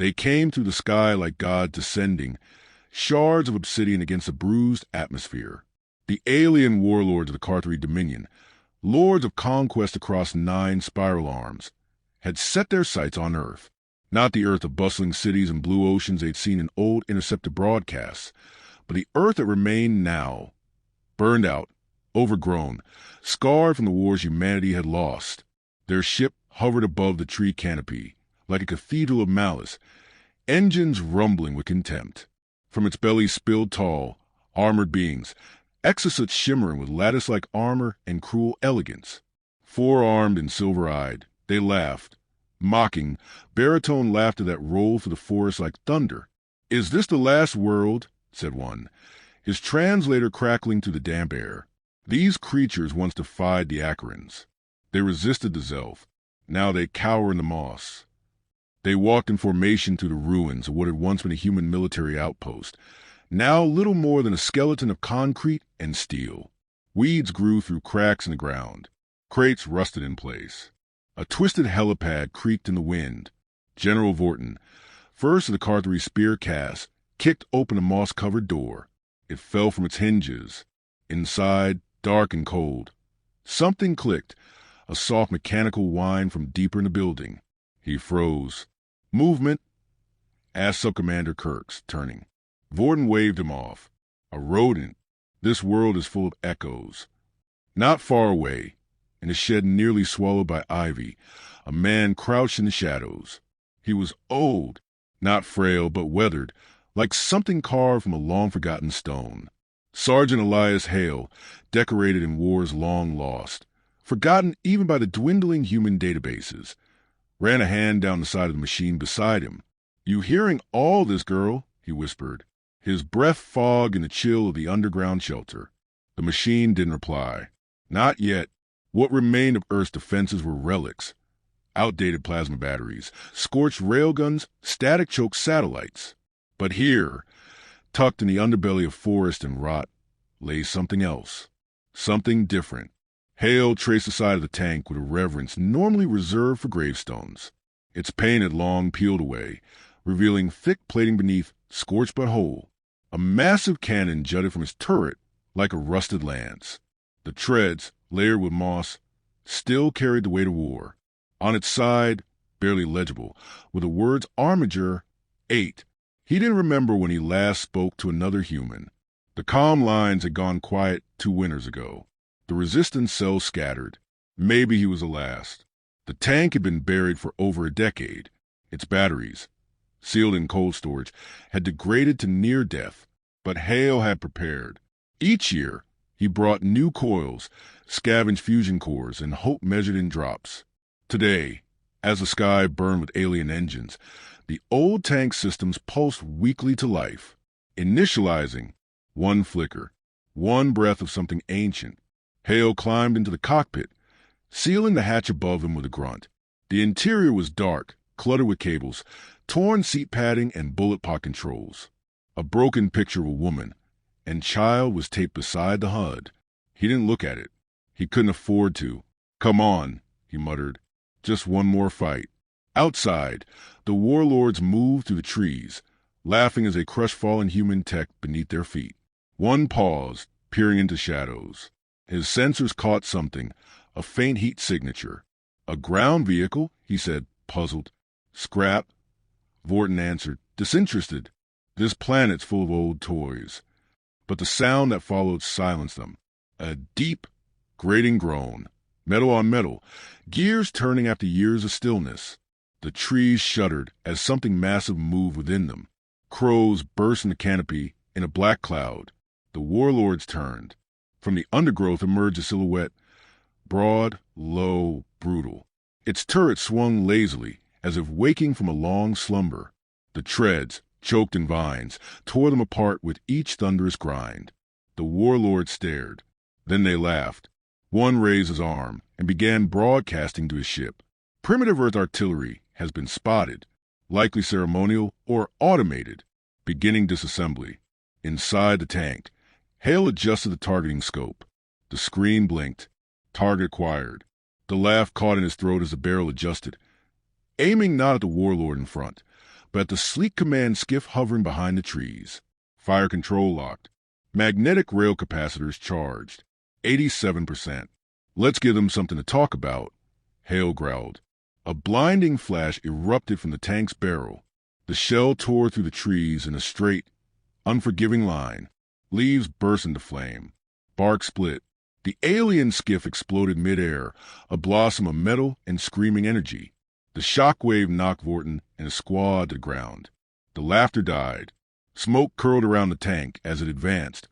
They came through the sky like God descending, shards of obsidian against a bruised atmosphere. The alien warlords of the Carthage Dominion, lords of conquest across 9 spiral arms, had set their sights on Earth. Not the Earth of bustling cities and blue oceans they'd seen in old intercepted broadcasts, but the Earth that remained now, burned out, overgrown, scarred from the wars humanity had lost. Their ship hovered above the tree canopy, like a cathedral of malice, engines rumbling with contempt. From its belly spilled tall, armored beings, exosuits shimmering with lattice-like armor and cruel elegance. Four-armed and silver-eyed, they laughed, mocking, baritone laughter that rolled through the forest like thunder. "Is this the last world?" said one, his translator crackling through the damp air. These creatures once defied the Acarans. They resisted the Zelf. Now they cower in the moss. They walked in formation through the ruins of what had once been a human military outpost, now little more than a skeleton of concrete and steel. Weeds grew through cracks in the ground. Crates rusted in place. A twisted helipad creaked in the wind. General Vorton, first of the Carthage spear cast, kicked open a moss-covered door. It fell from its hinges. Inside, dark and cold. Something clicked, a soft mechanical whine from deeper in the building. He froze. "Movement?" asked Sub-Commander Kirks, turning. Vorton waved him off. "A rodent. This world is full of echoes." Not far away, in a shed nearly swallowed by ivy, a man crouched in the shadows. He was old, not frail but weathered, like something carved from a long-forgotten stone. Sergeant Elias Hale, decorated in wars long lost, forgotten even by the dwindling human databases, ran a hand down the side of the machine beside him. "You hearing all this, girl?" he whispered, his breath fog in the chill of the underground shelter. The machine didn't reply. Not yet. What remained of Earth's defenses were relics. Outdated plasma batteries, scorched railguns, static-choked satellites. But here, tucked in the underbelly of forest and rot, lay something else. Something different. Hale traced the side of the tank with a reverence normally reserved for gravestones. Its paint had long peeled away, revealing thick plating beneath, scorched but whole. A massive cannon jutted from its turret like a rusted lance. The treads, layered with moss, still carried the weight of war. On its side, barely legible, were the words Armiger 8. He didn't remember when he last spoke to another human. The comm lines had gone quiet 2 winters ago. The resistance cells scattered. Maybe he was the last. The tank had been buried for over a decade. Its batteries, sealed in cold storage, had degraded to near death, but Hale had prepared. Each year, he brought new coils, scavenged fusion cores, and hope measured in drops. Today, as the sky burned with alien engines, the old tank systems pulsed weakly to life, initializing one flicker, one breath of something ancient. Hale climbed into the cockpit, sealing the hatch above him with a grunt. The interior was dark, cluttered with cables, torn seat padding, and bullet pod controls. A broken picture of a woman and child was taped beside the HUD. He didn't look at it. He couldn't afford to. "Come on," he muttered. "Just one more fight." Outside, the warlords moved through the trees, laughing as they crushed fallen human tech beneath their feet. One paused, peering into shadows. His sensors caught something, a faint heat signature. "A ground vehicle," he said, puzzled. "Scrap," Vorton answered, disinterested. "This planet's full of old toys." But the sound that followed silenced them. A deep, grating groan, metal on metal, gears turning after years of stillness. The trees shuddered as something massive moved within them. Crows burst in the canopy in a black cloud. The warlords turned. From the undergrowth emerged a silhouette, broad, low, brutal. Its turret swung lazily, as if waking from a long slumber. The treads, choked in vines, tore them apart with each thunderous grind. The warlords stared. Then they laughed. One raised his arm and began broadcasting to his ship. "Primitive Earth artillery has been spotted, likely ceremonial or automated, beginning disassembly." Inside the tank, Hale adjusted the targeting scope. The screen blinked. Target acquired. The laugh caught in his throat as the barrel adjusted. Aiming not at the warlord in front, but at the sleek command skiff hovering behind the trees. Fire control locked. Magnetic rail capacitors charged. 87%. Let's give them something to talk about, Hale growled. A blinding flash erupted from the tank's barrel. The shell tore through the trees in a straight, unforgiving line. Leaves burst into flame. Bark split. The alien skiff exploded midair, a blossom of metal and screaming energy. The shockwave knocked Vorton and his squad to the ground. The laughter died. Smoke curled around the tank as it advanced,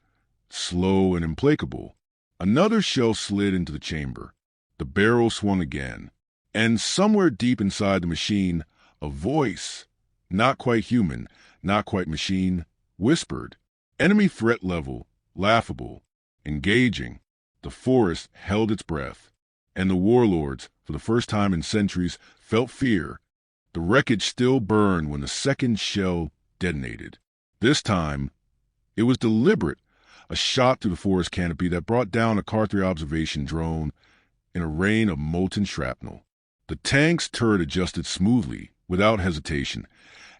slow and implacable. Another shell slid into the chamber. The barrel swung again. And somewhere deep inside the machine, a voice, not quite human, not quite machine, whispered. Enemy threat level, laughable, engaging. The forest held its breath, and the warlords, for the first time in centuries, felt fear. The wreckage still burned when the second shell detonated. This time, it was deliberate, a shot through the forest canopy that brought down a Carthree observation drone in a rain of molten shrapnel. The tank's turret adjusted smoothly, without hesitation,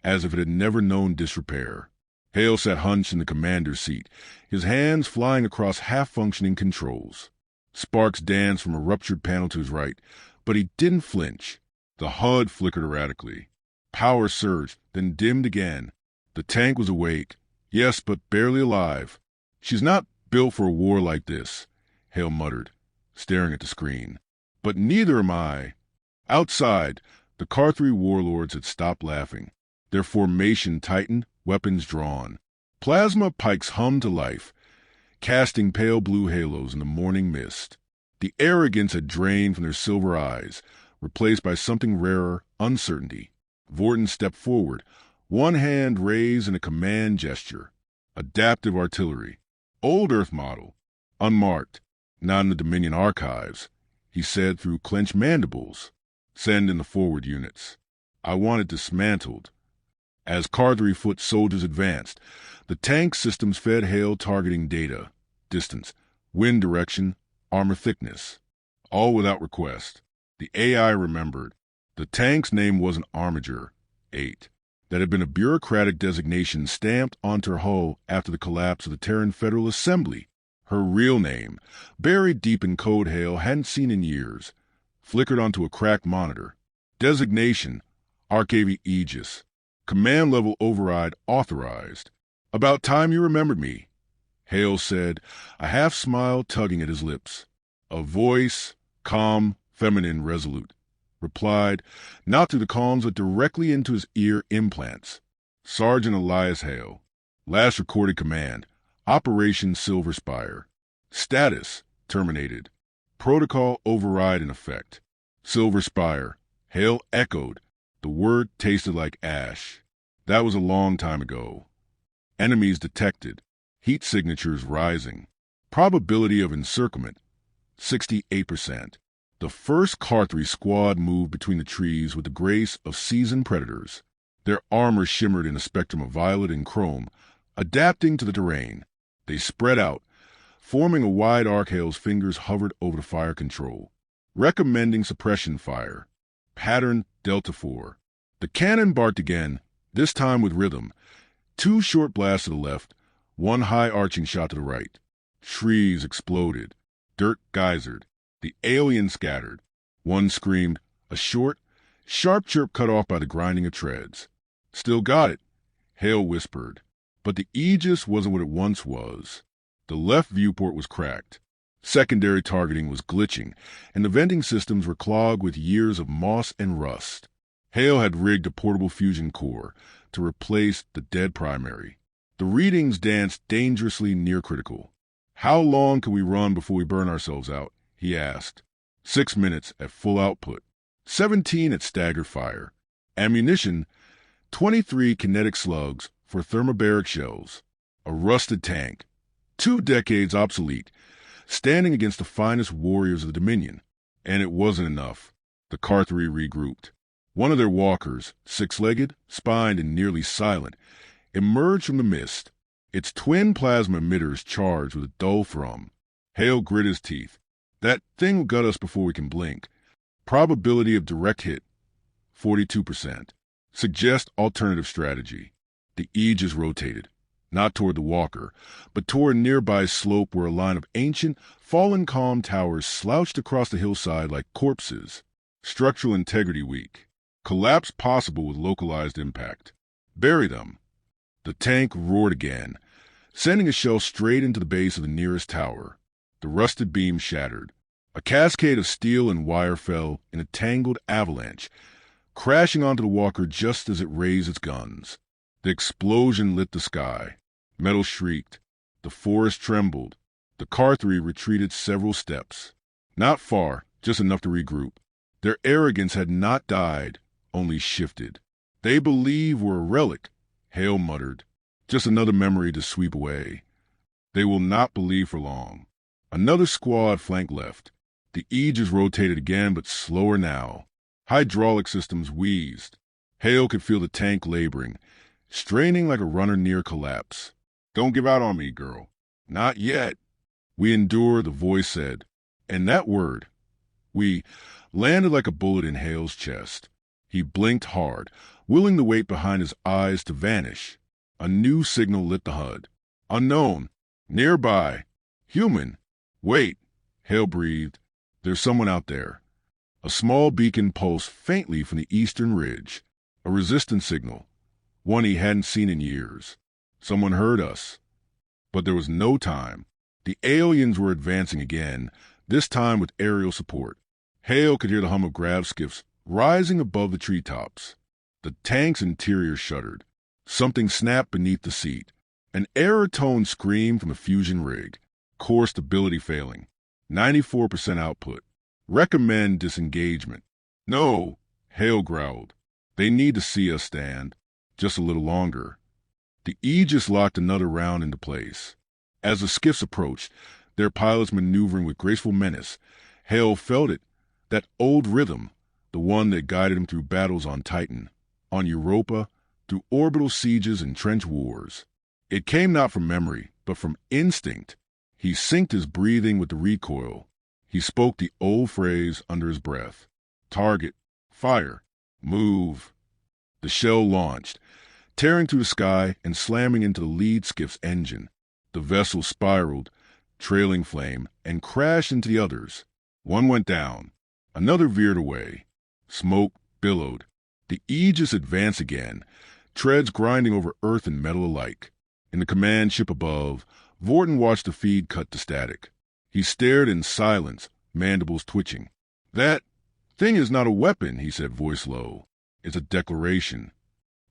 as if it had never known disrepair. Hale sat hunched in the commander's seat, his hands flying across half-functioning controls. Sparks danced from a ruptured panel to his right, but he didn't flinch. The HUD flickered erratically. Power surged, then dimmed again. The tank was awake, yes, but barely alive. She's not built for a war like this, Hale muttered, staring at the screen. But neither am I. Outside, the Carthree warlords had stopped laughing. Their formation tightened, weapons drawn. Plasma pikes hummed to life, casting pale blue halos in the morning mist. The arrogance had drained from their silver eyes, replaced by something rarer, uncertainty. Vorton stepped forward, one hand raised in a command gesture. Adaptive artillery. Old Earth model. Unmarked. Not in the Dominion archives, he said through clenched mandibles. Send in the forward units. I want it dismantled. As Carthree foot soldiers advanced, the tank systems fed Hale targeting data, distance, wind direction, armor thickness, all without request. The AI remembered. The tank's name wasn't Armiger 8. That had been a bureaucratic designation stamped onto her hull after the collapse of the Terran Federal Assembly. Her real name, buried deep in code Hale hadn't seen in years, flickered onto a cracked monitor. Designation, Arcavy Aegis. Command level override authorized. About time you remembered me, Hale said, a half smile tugging at his lips. A voice, calm, feminine, resolute, replied, not through the comms but directly into his ear implants. Sergeant Elias Hale. Last recorded command, Operation Silver Spire. Status, terminated. Protocol override in effect. Silver Spire. Hale echoed. The word tasted like ash. That was a long time ago. Enemies detected. Heat signatures rising. Probability of encirclement, 68%. The first Carthree squad moved between the trees with the grace of seasoned predators. Their armor shimmered in a spectrum of violet and chrome, adapting to the terrain. They spread out, forming a wide arc. Hale's fingers hovered over the fire control. Recommending suppression fire. Pattern Delta 4. The cannon barked again, this time with rhythm. 2 short blasts to the left, 1 high arching shot to the right. Trees exploded. Dirt geysered. The alien scattered. One screamed, a short, sharp chirp cut off by the grinding of treads. Still got it, Hale whispered. But the Aegis wasn't what it once was. The left viewport was cracked. Secondary targeting was glitching, and the venting systems were clogged with years of moss and rust. Hale had rigged a portable fusion core to replace the dead primary. The readings danced dangerously near critical. How long can we run before we burn ourselves out? He asked. 6 minutes at full output. 17 at staggered fire. Ammunition, 23 kinetic slugs for thermobaric shells. A rusted tank. 2 decades obsolete, standing against the finest warriors of the Dominion. And it wasn't enough. The Carthree regrouped. One of their walkers, 6-legged, spined, and nearly silent, emerged from the mist, its twin plasma emitters charged with a dull thrum. Hale grit his teeth. That thing will gut us before we can blink. Probability of direct hit, 42%. Suggest alternative strategy. The Aegis rotated, not toward the walker, but toward a nearby slope where a line of ancient, fallen calm towers slouched across the hillside like corpses. Structural integrity weak. Collapse possible with localized impact. Bury them. The tank roared again, sending a shell straight into the base of the nearest tower. The rusted beam shattered. A cascade of steel and wire fell in a tangled avalanche, crashing onto the walker just as it raised its guns. The explosion lit the sky. Metal shrieked. The forest trembled. The Carthree retreated several steps. Not far, just enough to regroup. Their arrogance had not died, only shifted. They believe we're a relic, Hale muttered. Just another memory to sweep away. They will not believe for long. Another squad flanked left. The Aegis rotated again, but slower now. Hydraulic systems wheezed. Hale could feel the tank laboring, straining like a runner near collapse. Don't give out on me, girl. Not yet. We endure, the voice said. And that word, we, landed like a bullet in Hale's chest. He blinked hard, willing the weight behind his eyes to vanish. A new signal lit the HUD. Unknown. Nearby. Human. Wait. Hale breathed. There's someone out there. A small beacon pulsed faintly from the eastern ridge. A resistance signal. One he hadn't seen in years. Someone heard us. But there was no time. The aliens were advancing again, this time with aerial support. Hale could hear the hum of grav skiffs rising above the treetops. The tank's interior shuddered. Something snapped beneath the seat. An error tone screamed from the fusion rig. Core stability failing. 94% output. Recommend disengagement. No, Hale growled. They need to see us stand. Just a little longer. The Aegis locked another round into place. As the skiffs approached, their pilots maneuvering with graceful menace, Hale felt it, that old rhythm, the one that guided him through battles on Titan, on Europa, through orbital sieges and trench wars. It came not from memory, but from instinct. He synced his breathing with the recoil. He spoke the old phrase under his breath. Target. Fire. Move. The shell launched, tearing through the sky and slamming into the lead skiff's engine. The vessel spiraled, trailing flame, and crashed into the others. One went down. Another veered away. Smoke billowed. The Aegis advanced again, treads grinding over earth and metal alike. In the command ship above, Vorton watched the feed cut to static. He stared in silence, mandibles twitching. That thing is not a weapon, he said, voice low. It's a declaration.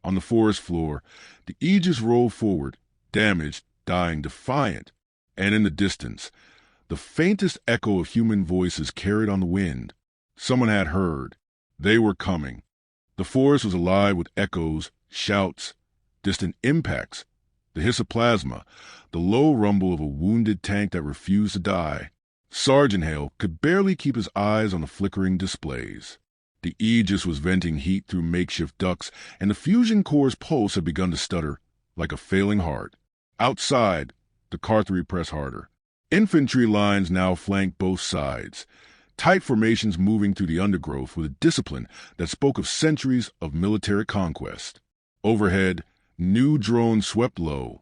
On the forest floor, the Aegis rolled forward, damaged, dying, defiant. And in the distance, the faintest echo of human voices carried on the wind. Someone had heard. They were coming. The forest was alive with echoes, shouts, distant impacts, the hiss of plasma, the low rumble of a wounded tank that refused to die. Sergeant Hale could barely keep his eyes on the flickering displays. The Aegis was venting heat through makeshift ducts, and the fusion core's pulse had begun to stutter, like a failing heart. Outside, the Carthree pressed harder. Infantry lines now flanked both sides, tight formations moving through the undergrowth with a discipline that spoke of centuries of military conquest. Overhead, new drones swept low,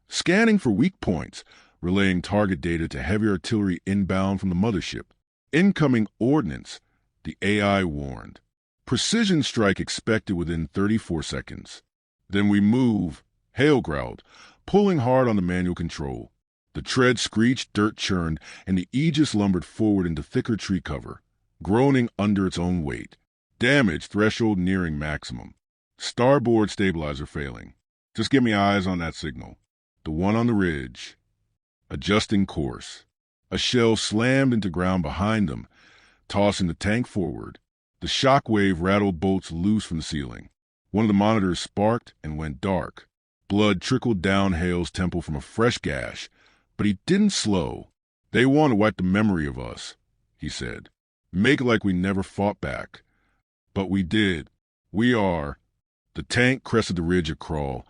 scanning for weak points, relaying target data to heavy artillery inbound from the mothership. Incoming ordnance, the AI warned. Precision strike expected within 34 seconds. Then we move, Hale growled, pulling hard on the manual control. The tread screeched, dirt churned, and the Aegis lumbered forward into thicker tree cover, groaning under its own weight. Damage threshold nearing maximum. Starboard stabilizer failing. Just give me eyes on that signal. The one on the ridge. Adjusting course. A shell slammed into ground behind them, tossing the tank forward. The shockwave rattled bolts loose from the ceiling. One of the monitors sparked and went dark. Blood trickled down Hale's temple from a fresh gash, but he didn't slow. They want to wipe the memory of us, he said. Make it like we never fought back. But we did. We are. The tank crested the ridge of crawl,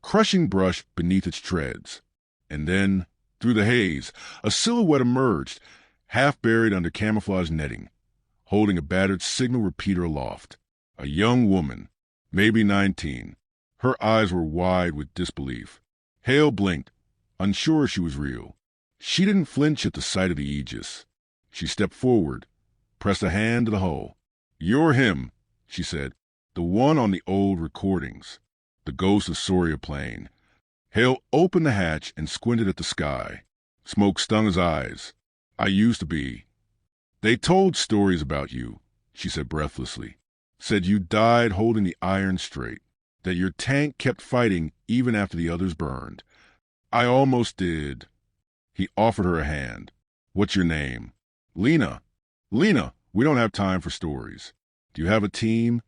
crushing brush beneath its treads. And then, through the haze, a silhouette emerged, half buried under camouflage netting, holding a battered signal repeater aloft. A young woman, Maybe 19. Her eyes were wide with disbelief. Hale blinked, unsure she was real. She didn't flinch at the sight of the Aegis. She stepped forward, pressed a hand to the hull. "You're him," she said. "The one on the old recordings. The ghost of Soria Plain." Hale opened the hatch and squinted at the sky. Smoke stung his eyes. "I used to be." "They told stories about you," she said breathlessly. "Said you died holding the Iron Strait, that your tank kept fighting even after the others burned. I almost did." He offered her a hand. "What's your name?" "Lena." "Lena, we don't have time for stories. Do you have a team?"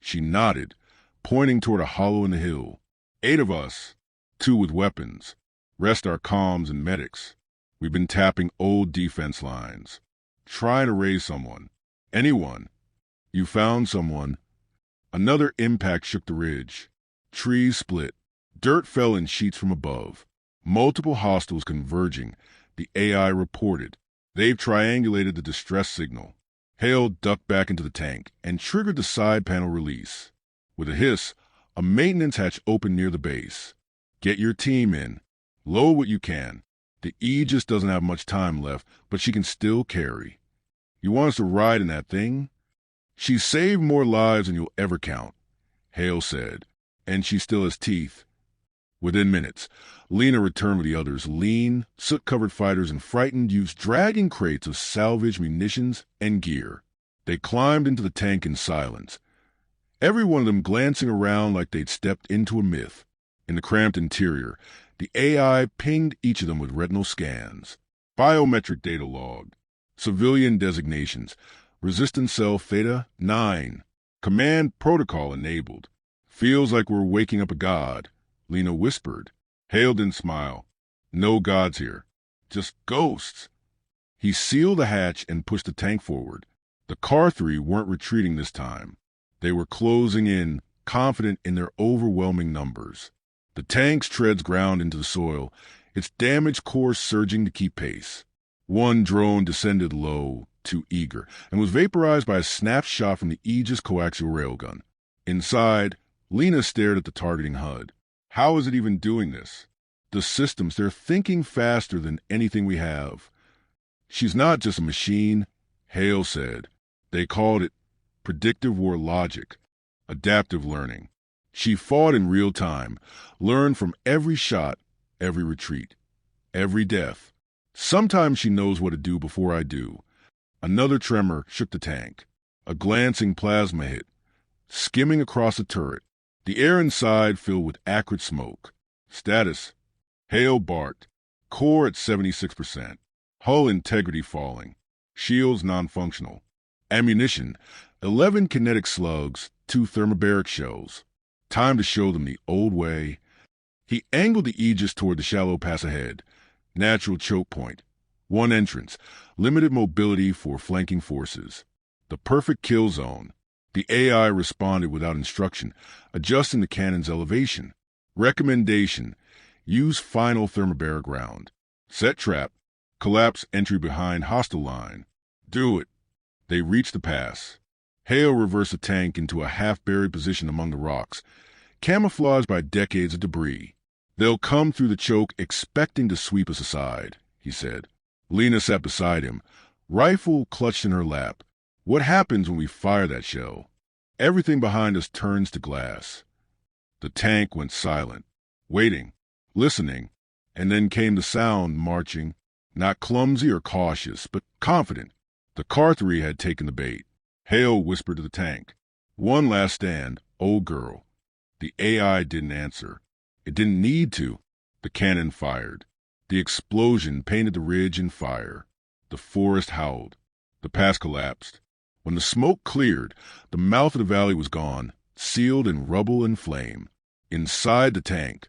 She nodded, pointing toward a hollow in the hill. 8 of us, 2 with weapons. Rest our comms and medics. We've been tapping old defense lines. Trying to raise someone. Anyone. You found someone. Another impact shook the ridge. Trees split. Dirt fell in sheets from above. Multiple hostiles converging, the AI reported. They've triangulated the distress signal. Hale ducked back into the tank and triggered the side panel release. With a hiss, a maintenance hatch opened near the base. "Get your team in. Load what you can. The Aegis doesn't have much time left, but she can still carry. You want us to ride in that thing?" "She's saved more lives than you'll ever count," Hale said, "and she still has teeth." Within minutes, Lena returned with the others, lean, soot-covered fighters and frightened youths dragging crates of salvaged munitions and gear. They climbed into the tank in silence, every one of them glancing around like they'd stepped into a myth. In the cramped interior, the AI pinged each of them with retinal scans. Biometric data logged. Civilian designations. Resistance cell Theta 9. Command protocol enabled. "Feels like we're waking up a god," Lena whispered. Hale didn't smile. "No gods here. Just ghosts." He sealed the hatch and pushed the tank forward. The Carthree weren't retreating this time. They were closing in, confident in their overwhelming numbers. The tank's treads ground into the soil, its damaged core surging to keep pace. One drone descended low, too eager, and was vaporized by a snapshot from the Aegis coaxial railgun. Inside, Lena stared at the targeting HUD. How is it even doing this? The systems, they're thinking faster than anything we have. "She's not just a machine," Hale said. "They called it predictive war logic, adaptive learning. She fought in real time, learned from every shot, every retreat, every death. Sometimes she knows what to do before I do." Another tremor shook the tank. A glancing plasma hit, skimming across the turret. The air inside filled with acrid smoke. "Status." Hale barked. "Core at 76%. Hull integrity falling. Shields non-functional. Ammunition, 11 kinetic slugs, 2 thermobaric shells. Time to show them the old way." He angled the Aegis toward the shallow pass ahead. Natural choke point. One entrance. Limited mobility for flanking forces. The perfect kill zone. The AI responded without instruction, adjusting the cannon's elevation. Recommendation: use final thermobaric round. Set trap. Collapse entry behind hostile line. Do it. They reached the pass. Hale reversed the tank into a half-buried position among the rocks, camouflaged by decades of debris. "They'll come through the choke expecting to sweep us aside," he said. Lena sat beside him, rifle clutched in her lap. "What happens when we fire that shell?" "Everything behind us turns to glass." The tank went silent, waiting, listening, and then came the sound marching, not clumsy or cautious, but confident. The Carthree had taken the bait. Hale whispered to the tank, "One last stand, old girl." The AI didn't answer. It didn't need to. The cannon fired. The explosion painted the ridge in fire. The forest howled. The pass collapsed. When the smoke cleared, the mouth of the valley was gone, sealed in rubble and flame. Inside the tank,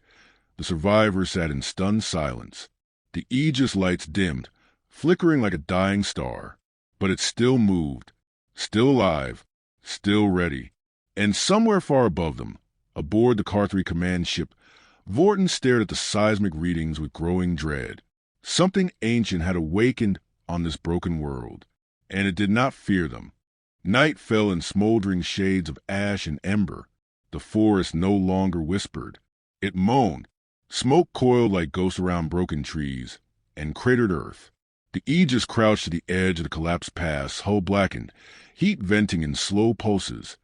the survivors sat in stunned silence. The Aegis lights dimmed, flickering like a dying star. But it still moved, still alive, still ready. And somewhere far above them, aboard the Carthree command ship, Vorton stared at the seismic readings with growing dread. Something ancient had awakened on this broken world, and it did not fear them. Night fell in smoldering shades of ash and ember. The The forest no longer whispered. It moaned. Smoke coiled like ghosts around broken trees and cratered earth. The Aegis crouched at the edge of the collapsed pass, hull blackened, heat venting in slow pulses,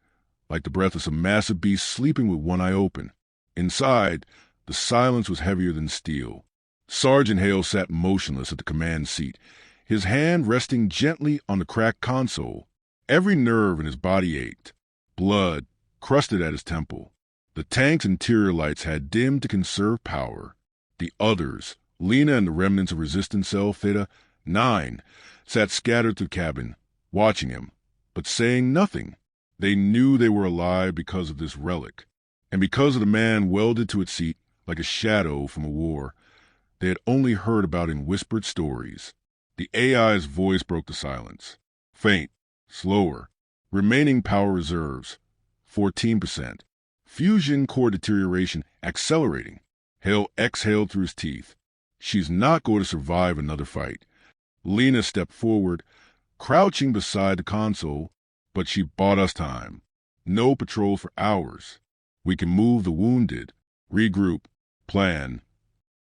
like the breath of some massive beast sleeping with one eye open. Inside, the silence was heavier than steel. Sergeant Hale sat motionless at the command seat, his hand resting gently on the cracked console. Every nerve in his body ached. Blood crusted at his temple. The tank's interior lights had dimmed to conserve power. The others, Lena and the remnants of Resistance Cell Theta 9, sat scattered through the cabin, watching him, but saying nothing. They knew they were alive because of this relic, and because of the man welded to its seat like a shadow from a war they had only heard about in whispered stories. The AI's voice broke the silence. Faint, slower, remaining power reserves, 14%. Fusion core deterioration accelerating. Hale exhaled through his teeth. She's not going to survive another fight. Lena stepped forward, crouching beside the console, but she bought us time. No patrol for hours. We can move the wounded, regroup, plan.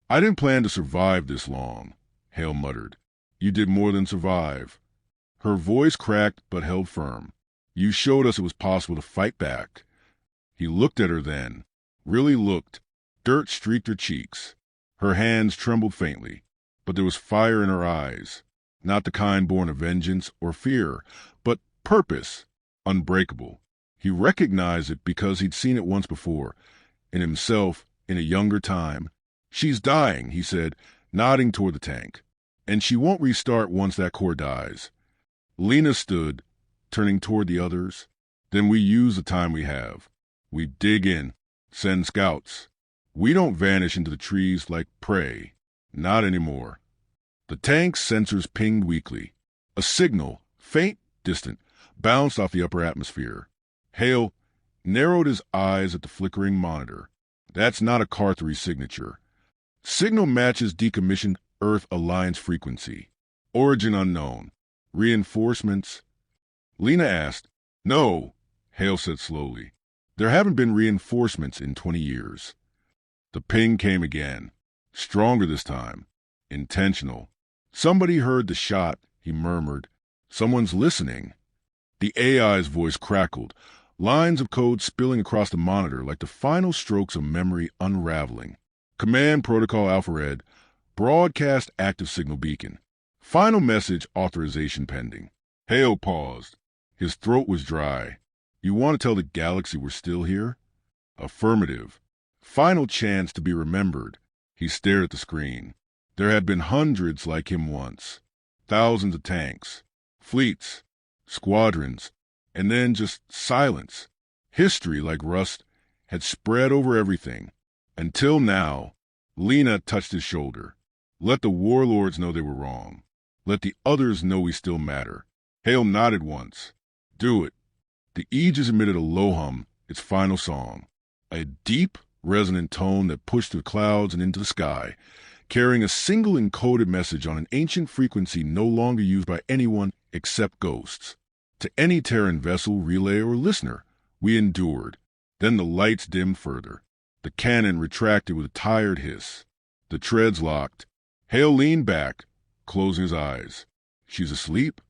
I didn't plan to survive this long, Hale muttered. You did more than survive. Her voice cracked but held firm. You showed us it was possible to fight back. He looked at her then, really looked. Dirt streaked her cheeks. Her hands trembled faintly, but there was fire in her eyes, not the kind born of vengeance or fear, but purpose, unbreakable. He recognized it because he'd seen it once before, in himself, in a younger time. She's dying, he said, nodding toward the tank, and she won't restart once that core dies. Lena stood, turning toward the others. Then we use the time we have. We dig in, send scouts. We don't vanish into the trees like prey. Not anymore. The tank's sensors pinged weakly. A signal, faint, distant, bounced off the upper atmosphere. Hale narrowed his eyes at the flickering monitor. That's not a Carthree signature. Signal matches decommissioned Earth Alliance frequency. Origin unknown. Reinforcements? Lena asked. No, Hale said slowly. There haven't been reinforcements in 20 years. The ping came again. Stronger this time. Intentional. Somebody heard the shot, he murmured. Someone's listening. The AI's voice crackled, lines of code spilling across the monitor like the final strokes of memory unraveling. Command Protocol Alpha Red, broadcast active signal beacon. Final message authorization pending. Hale paused. His throat was dry. You want to tell the galaxy we're still here? Affirmative. Final chance to be remembered. He stared at the screen. There had been hundreds like him once. Thousands of tanks. Fleets. Squadrons. And then just silence. History, like rust, had spread over everything. Until now. Lena touched his shoulder. Let the Warlords know they were wrong. Let the others know we still matter. Hale nodded once. Do it. The Aegis emitted a low hum, its final song. A deep, resonant tone that pushed through the clouds and into the sky, carrying a single encoded message on an ancient frequency no longer used by anyone except ghosts. To any Terran vessel, relay, or listener, we endured. Then the lights dimmed further. The cannon retracted with a tired hiss. The treads locked. Hale leaned back, closing his eyes. She's asleep?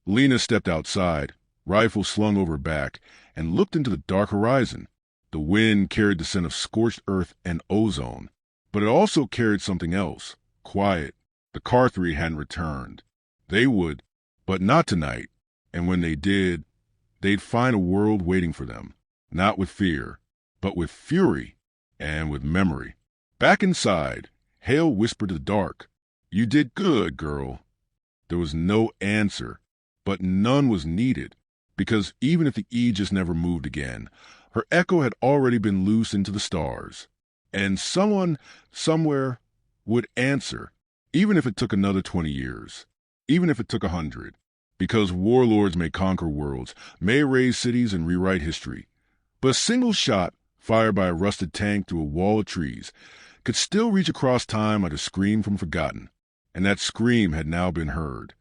Lena stepped outside, rifle slung over her back, and looked into the dark horizon. The wind carried the scent of scorched earth and ozone, but it also carried something else, quiet. The Carthree hadn't returned. They would, but not tonight, and when they did, they'd find a world waiting for them, not with fear, but with fury and with memory. Back inside, Hale whispered to the dark, "You did good, girl." There was no answer, but none was needed, because even if the Aegis never moved again, her echo had already been loosed into the stars, and someone, somewhere, would answer, even if it took another 20 years, even if it took 100, because warlords may conquer worlds, may raise cities and rewrite history, but a single shot fired by a rusted tank through a wall of trees could still reach across time like a scream from forgotten, and that scream had now been heard.